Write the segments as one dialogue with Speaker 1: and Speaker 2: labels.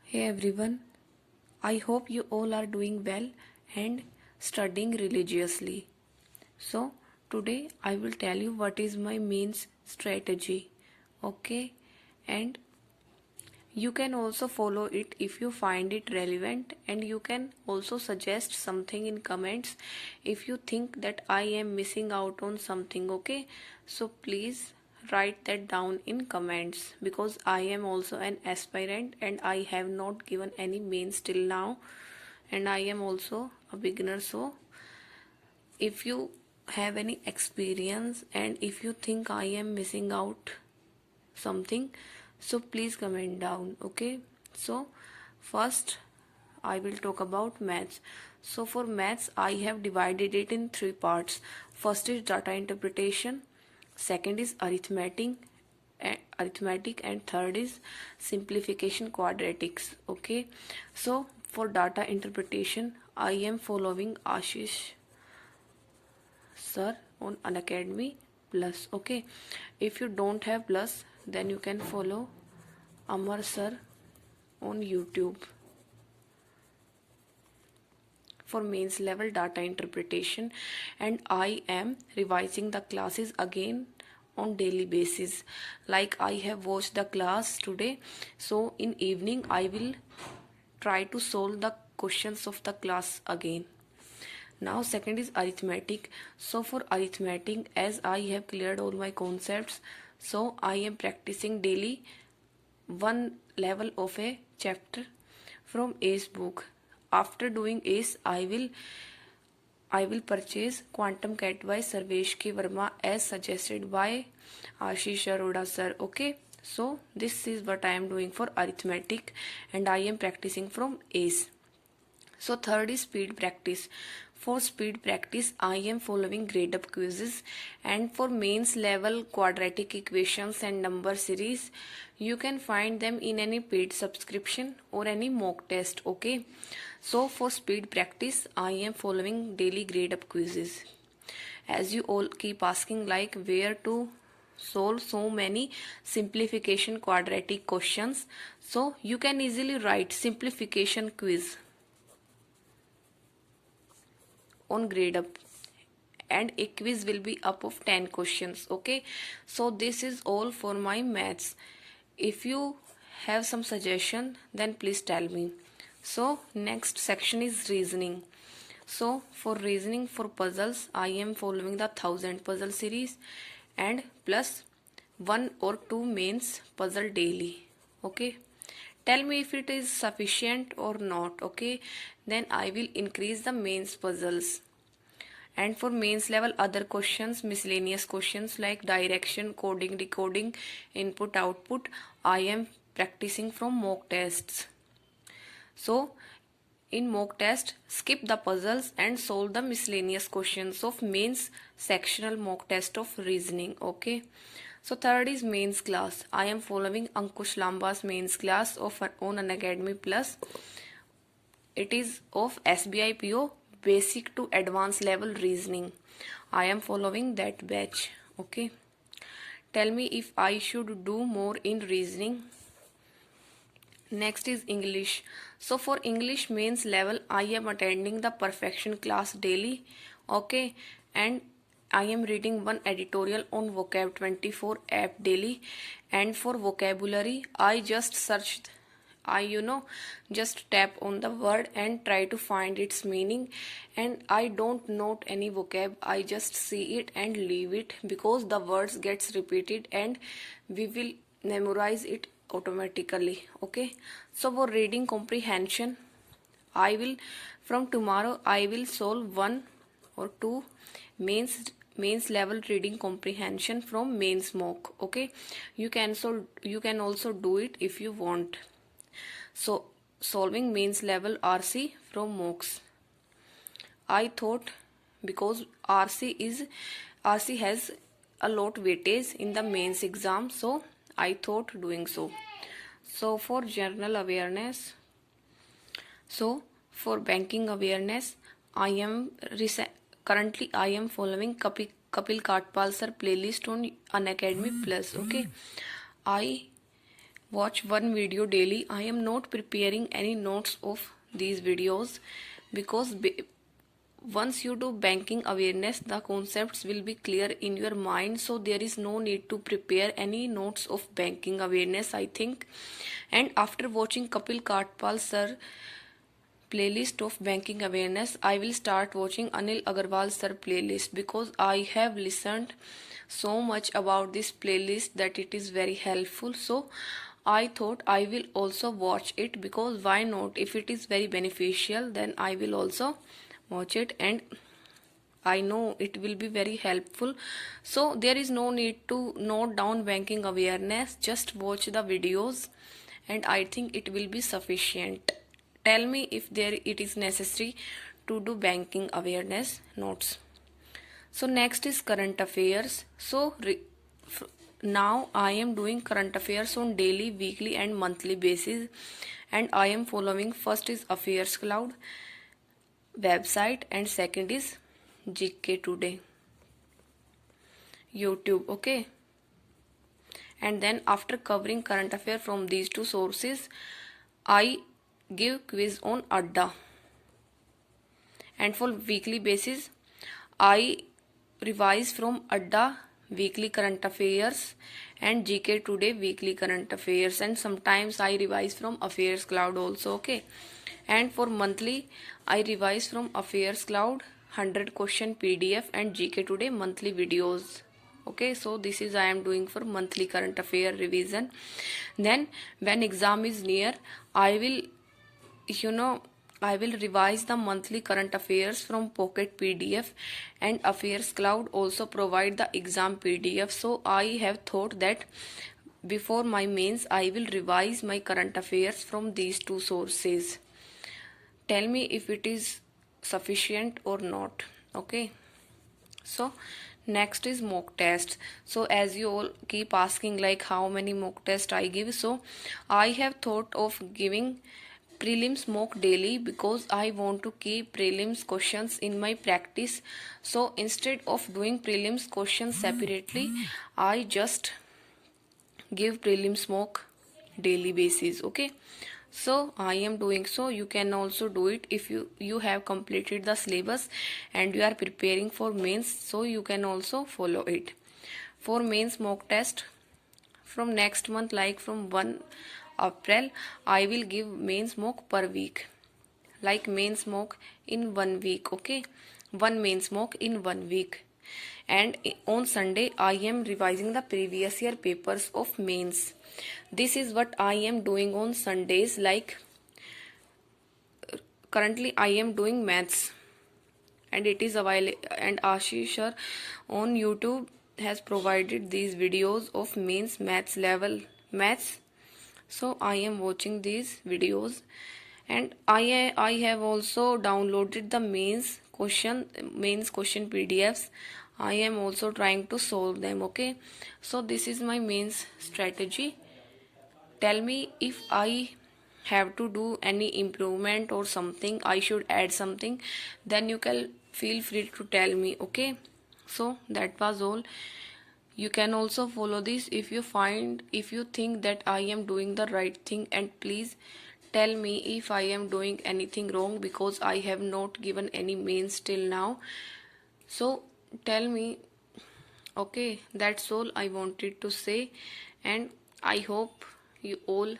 Speaker 1: Hey everyone, I hope you all are doing well and studying religiously. So, today I will tell you what is my mains strategy. Okay, and you can also follow it if you find it relevant, and you can also suggest something in comments if you think that I am missing out on something. Okay, so please write that down in comments because I am also an aspirant and I have not given any mains till now, and I am also a beginner. So if you have any experience and if you think I am missing out something, so please comment down. Okay, so first I will talk about maths. So for maths I have divided it in three parts. First is data interpretation, second is arithmetic, and third is simplification quadratics. Okay, so for data interpretation I am following Ashish sir on Unacademy Plus. Okay, if you don't have Plus, then you can follow Amar sir on YouTube for mains level data interpretation, and I am revising the classes again on daily basis. Like I have watched the class today, so in evening I will try to solve the questions of the class again. Now second is arithmetic. So for arithmetic, as I have cleared all my concepts, so I am practicing daily one level of a chapter from Ace book. After doing Ace, I will purchase Quantum Cat by Sarvesh K. Verma as suggested by Ashish Arora sir. Okay, so this is what I am doing for arithmetic, and I am practicing from Ace. So third is speed practice. For speed practice, I am following grade up quizzes, and for mains level quadratic equations and number series, you can find them in any paid subscription or any mock test. Okay, so for speed practice, I am following daily grade up quizzes. As you all keep asking, like where to solve so many simplification quadratic questions, so you can easily write simplification quiz on grade up, and a quiz will be up of 10 questions. Okay, so this is all for my maths. If you have some suggestion, then please tell me. So next section is reasoning. So for reasoning, for puzzles, I am following the 1000 puzzle series and plus one or two mains puzzle daily. Okay, tell me if it is sufficient or not. Okay, then I will increase the mains puzzles. And for mains level other questions, miscellaneous questions like direction, coding, decoding, input, output, I am practicing from mock tests. So in mock test, skip the puzzles and solve the miscellaneous questions of mains sectional mock test of reasoning. Okay, so third is mains class. I am following Ankush Lamba's mains class of on Unacademy Plus. It is of SBI PO basic to advanced level reasoning. I am following that batch. Okay, tell me if I should do more in reasoning. Next is English. So for English mains level, I am attending the perfection class daily. Okay, and I am reading one editorial on Vocab 24 app daily. And for vocabulary, I just searched, just tap on the word and try to find its meaning, and I don't note any vocab. I just see it and leave it because the words gets repeated and we will memorize it automatically. Okay, so for reading comprehension, I will from tomorrow I will solve one or two mains level reading comprehension from mains mock. Okay, you can also do it if you want. So solving mains level RC from mocks. I thought because RC has a lot weightage in the mains exam, so I thought doing so. So for general awareness, so for banking awareness, I am currently I am following Kapil Katpal sir playlist on Unacademy Plus. Okay, I watch one video daily. I am not preparing any notes of these videos because once you do banking awareness, the concepts will be clear in your mind, so there is no need to prepare any notes of banking awareness, I think. And after watching Kapil Katpal sir playlist of banking awareness, I will start watching Anil Agarwal sir playlist because I have listened so much about this playlist that it is very helpful. So I thought I will also watch it, because why not? If it is very beneficial, then I will also watch it, and I know it will be very helpful. So there is no need to note down banking awareness, just watch the videos and I think it will be sufficient. Tell me if there it is necessary to do banking awareness notes. So next is current affairs. So now I am doing current affairs on daily, weekly and monthly basis, and I am following first is Affairs Cloud website and second is GK Today YouTube. Okay, and then after covering current affair from these two sources, I give quiz on Adda, and for weekly basis I revise from Adda weekly current affairs and GK Today weekly current affairs, and sometimes I revise from Affairs Cloud also. Okay, and for monthly I revise from Affairs Cloud 100 question PDF and GK Today monthly videos. Okay, so this is I am doing for monthly current affair revision. Then when exam is near, I will I will revise the monthly current affairs from Pocket PDF, and Affairs Cloud also provide the exam PDF. So I have thought that before my mains I will revise my current affairs from these two sources. Tell me if it is sufficient or not. Okay, so next is mock test. So as you all keep asking like how many mock test I give, so I have thought of giving prelims mock daily because I want to keep prelims questions in my practice. So instead of doing prelims questions separately, I just give prelims mock daily basis. Okay, so I am doing, so you can also do it if you have completed the syllabus and you are preparing for mains, so you can also follow it. For mains mock test from next month, like from 1 April, I will give mains mock per week, like mains mock in 1 week. Okay, one mains mock in 1 week, and on Sunday I am revising the previous year papers of mains. This is what I am doing on Sundays. Like currently I am doing maths and it is available, and Ashish sir on YouTube has provided these videos of mains maths level maths. So I am watching these videos, and I have also downloaded the mains question PDFs. I am also trying to solve them. Okay, so this is my mains strategy. Tell me if I have to do any improvement or something, I should add something, then you can feel free to tell me. Okay, so that was all. You can also follow this if you think that I am doing the right thing, and please tell me if I am doing anything wrong, because I have not given any mains till now. So tell me. Okay, that's all I wanted to say, and I hope you all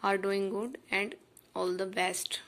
Speaker 1: are doing good, and all the best.